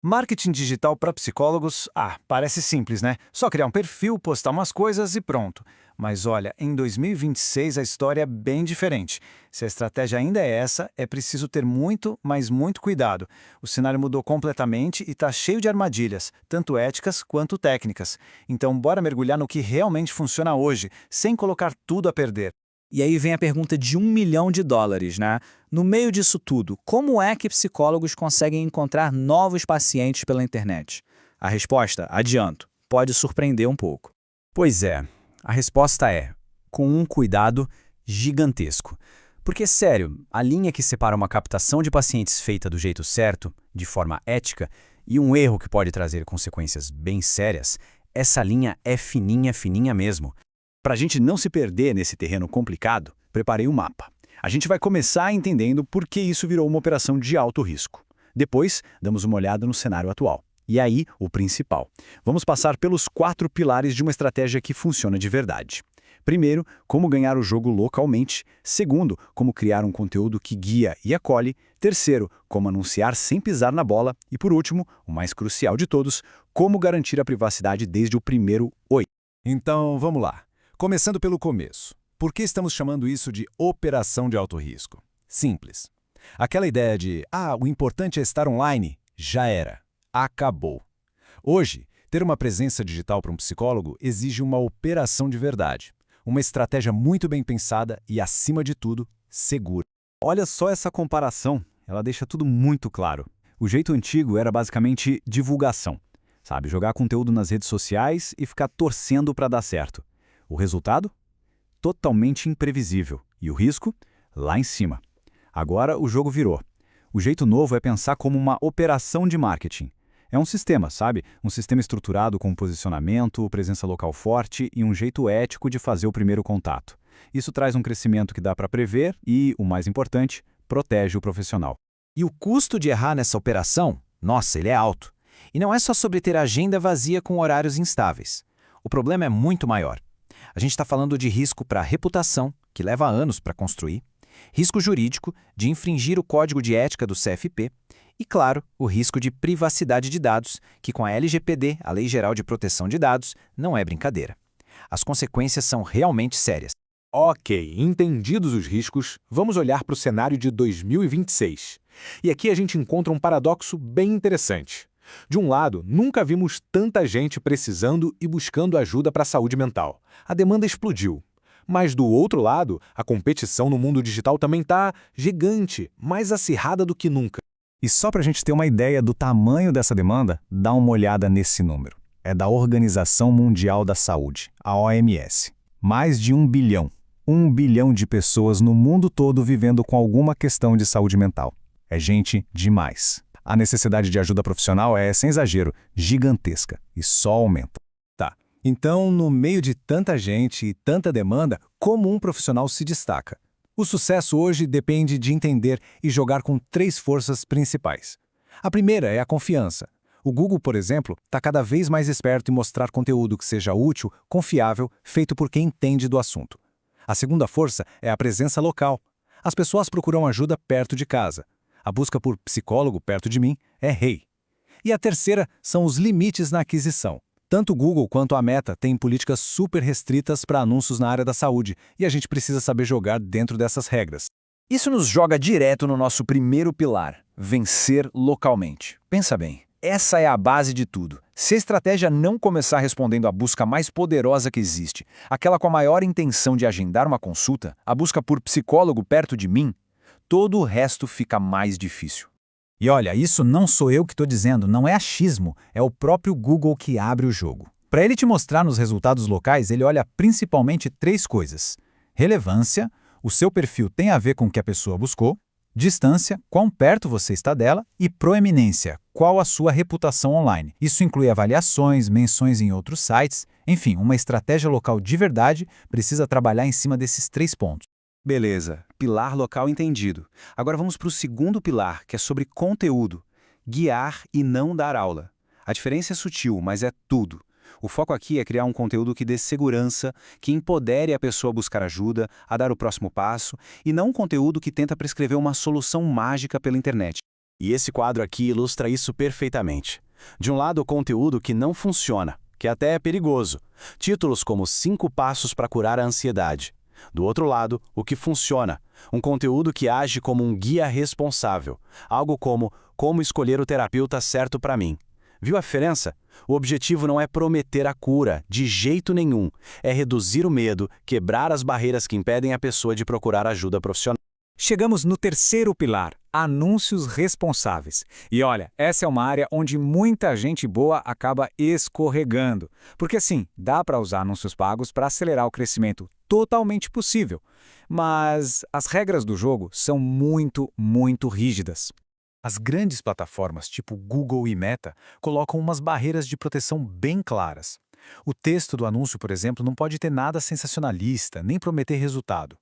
Marketing digital para psicólogos, parece simples, né? Só criar um perfil, postar umas coisas e pronto. Mas olha, em 2026 a história é bem diferente. Se a estratégia ainda é essa, é preciso ter muito, mas muito cuidado. O cenário mudou completamente e está cheio de armadilhas, tanto éticas quanto técnicas. Então bora mergulhar no que realmente funciona hoje, sem colocar tudo a perder. E aí vem a pergunta de US$ 1 milhão, né? No meio disso tudo, como é que psicólogos conseguem encontrar novos pacientes pela internet? A resposta, adianto, pode surpreender um pouco. Pois é, a resposta é com um cuidado gigantesco. Porque, sério, a linha que separa uma captação de pacientes feita do jeito certo, de forma ética, e um erro que pode trazer consequências bem sérias, essa linha é fininha, fininha mesmo. Para a gente não se perder nesse terreno complicado, preparei um mapa. A gente vai começar entendendo por que isso virou uma operação de alto risco. Depois, damos uma olhada no cenário atual. E aí, o principal. Vamos passar pelos 4 pilares de uma estratégia que funciona de verdade. Primeiro, como ganhar o jogo localmente. Segundo, como criar um conteúdo que guia e acolhe. Terceiro, como anunciar sem pisar na bola. E por último, o mais crucial de todos, como garantir a privacidade desde o primeiro oi. Então, vamos lá. Começando pelo começo. Por que estamos chamando isso de operação de alto risco? Simples. Aquela ideia de, o importante é estar online, já era. Acabou. Hoje, ter uma presença digital para um psicólogo exige uma operação de verdade. Uma estratégia muito bem pensada e, acima de tudo, segura. Olha só essa comparação, ela deixa tudo muito claro. O jeito antigo era basicamente divulgação. Sabe, jogar conteúdo nas redes sociais e ficar torcendo para dar certo. O resultado? Totalmente imprevisível. E o risco? Lá em cima. Agora o jogo virou. O jeito novo é pensar como uma operação de marketing. É um sistema, sabe? Um sistema estruturado com posicionamento, presença local forte e um jeito ético de fazer o primeiro contato. Isso traz um crescimento que dá para prever e, o mais importante, protege o profissional. E o custo de errar nessa operação? Nossa, ele é alto. E não é só sobre ter agenda vazia com horários instáveis. O problema é muito maior. A gente está falando de risco para a reputação, que leva anos para construir, risco jurídico de infringir o código de ética do CFP e, claro, o risco de privacidade de dados, que com a LGPD, a Lei Geral de Proteção de Dados, não é brincadeira. As consequências são realmente sérias. Ok, entendidos os riscos, vamos olhar para o cenário de 2026. E aqui a gente encontra um paradoxo bem interessante. De um lado, nunca vimos tanta gente precisando e buscando ajuda para a saúde mental. A demanda explodiu. Mas do outro lado, a competição no mundo digital também está gigante, mais acirrada do que nunca. E só para a gente ter uma ideia do tamanho dessa demanda, dá uma olhada nesse número. É da Organização Mundial da Saúde, a OMS. Mais de 1 bilhão. 1 bilhão de pessoas no mundo todo vivendo com alguma questão de saúde mental. É gente demais. A necessidade de ajuda profissional é, sem exagero, gigantesca e só aumenta. Então, no meio de tanta gente e tanta demanda, como um profissional se destaca? O sucesso hoje depende de entender e jogar com 3 forças principais. A primeira é a confiança. O Google, por exemplo, está cada vez mais esperto em mostrar conteúdo que seja útil, confiável, feito por quem entende do assunto. A segunda força é a presença local. As pessoas procuram ajuda perto de casa. A busca por psicólogo perto de mim é rei. E a terceira são os limites na aquisição. Tanto o Google quanto a Meta têm políticas super restritas para anúncios na área da saúde, e a gente precisa saber jogar dentro dessas regras. Isso nos joga direto no nosso primeiro pilar, vencer localmente. Pensa bem, essa é a base de tudo. Se a estratégia não começar respondendo à busca mais poderosa que existe, aquela com a maior intenção de agendar uma consulta, a busca por psicólogo perto de mim, todo o resto fica mais difícil. E olha, isso não sou eu que estou dizendo, não é achismo, é o próprio Google que abre o jogo. Para ele te mostrar nos resultados locais, ele olha principalmente 3 coisas. Relevância, o seu perfil tem a ver com o que a pessoa buscou, distância, quão perto você está dela, e proeminência, qual a sua reputação online. Isso inclui avaliações, menções em outros sites, enfim, uma estratégia local de verdade precisa trabalhar em cima desses 3 pontos. Beleza, pilar local entendido. Agora vamos para o segundo pilar, que é sobre conteúdo. Guiar e não dar aula. A diferença é sutil, mas é tudo. O foco aqui é criar um conteúdo que dê segurança, que empodere a pessoa a buscar ajuda, a dar o próximo passo, e não um conteúdo que tenta prescrever uma solução mágica pela internet. E esse quadro aqui ilustra isso perfeitamente. De um lado, o conteúdo que não funciona, que até é perigoso. Títulos como 5 passos para curar a ansiedade. Do outro lado, o que funciona. Um conteúdo que age como um guia responsável. Algo como como escolher o terapeuta certo para mim. Viu a diferença? O objetivo não é prometer a cura, de jeito nenhum. É reduzir o medo, quebrar as barreiras que impedem a pessoa de procurar ajuda profissional. Chegamos no terceiro pilar, anúncios responsáveis. E olha, essa é uma área onde muita gente boa acaba escorregando. Porque sim, dá para usar anúncios pagos para acelerar o crescimento, totalmente possível. Mas as regras do jogo são muito rígidas. As grandes plataformas, tipo Google e Meta, colocam umas barreiras de proteção bem claras. O texto do anúncio, por exemplo, não pode ter nada sensacionalista, nem prometer resultado.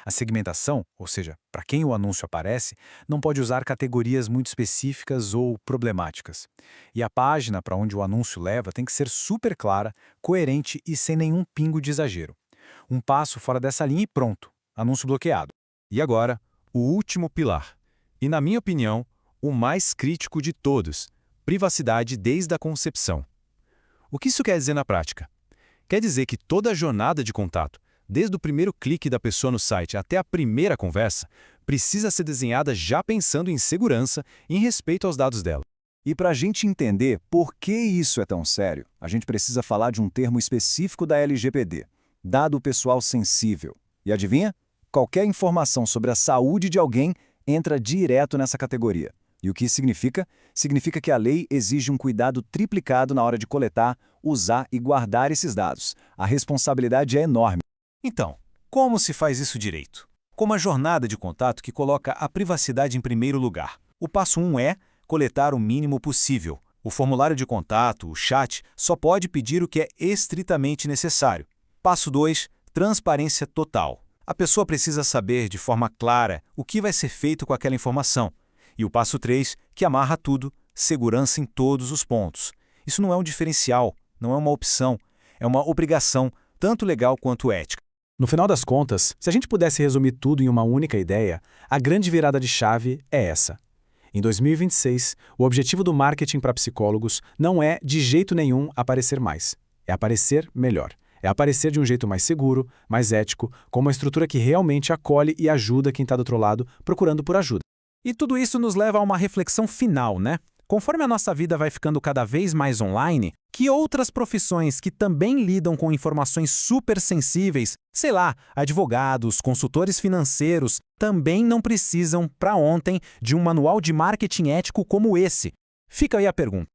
A segmentação, ou seja, para quem o anúncio aparece, não pode usar categorias muito específicas ou problemáticas. E a página para onde o anúncio leva tem que ser super clara, coerente e sem nenhum pingo de exagero. Um passo fora dessa linha e pronto, anúncio bloqueado. E agora, o último pilar. E, na minha opinião, o mais crítico de todos: privacidade desde a concepção. O que isso quer dizer na prática? Quer dizer que toda a jornada de contato, desde o primeiro clique da pessoa no site até a primeira conversa, precisa ser desenhada já pensando em segurança e em respeito aos dados dela. E para a gente entender por que isso é tão sério, a gente precisa falar de um termo específico da LGPD, dado pessoal sensível. E adivinha? Qualquer informação sobre a saúde de alguém entra direto nessa categoria. E o que isso significa? Significa que a lei exige um cuidado triplicado na hora de coletar, usar e guardar esses dados. A responsabilidade é enorme. Então, como se faz isso direito? Com uma jornada de contato que coloca a privacidade em primeiro lugar. O passo 1 é coletar o mínimo possível. O formulário de contato, o chat, só pode pedir o que é estritamente necessário. Passo 2, transparência total. A pessoa precisa saber de forma clara o que vai ser feito com aquela informação. E o passo 3, que amarra tudo, segurança em todos os pontos. Isso não é um diferencial, não é uma opção, é uma obrigação, tanto legal quanto ética. No final das contas, se a gente pudesse resumir tudo em uma única ideia, a grande virada de chave é essa. Em 2026, o objetivo do marketing para psicólogos não é, de jeito nenhum, aparecer mais. É aparecer melhor. É aparecer de um jeito mais seguro, mais ético, com uma estrutura que realmente acolhe e ajuda quem está do outro lado procurando por ajuda. E tudo isso nos leva a uma reflexão final, né? Conforme a nossa vida vai ficando cada vez mais online, que outras profissões que também lidam com informações super sensíveis, sei lá, advogados, consultores financeiros, também não precisam, para ontem, de um manual de marketing ético como esse? Fica aí a pergunta.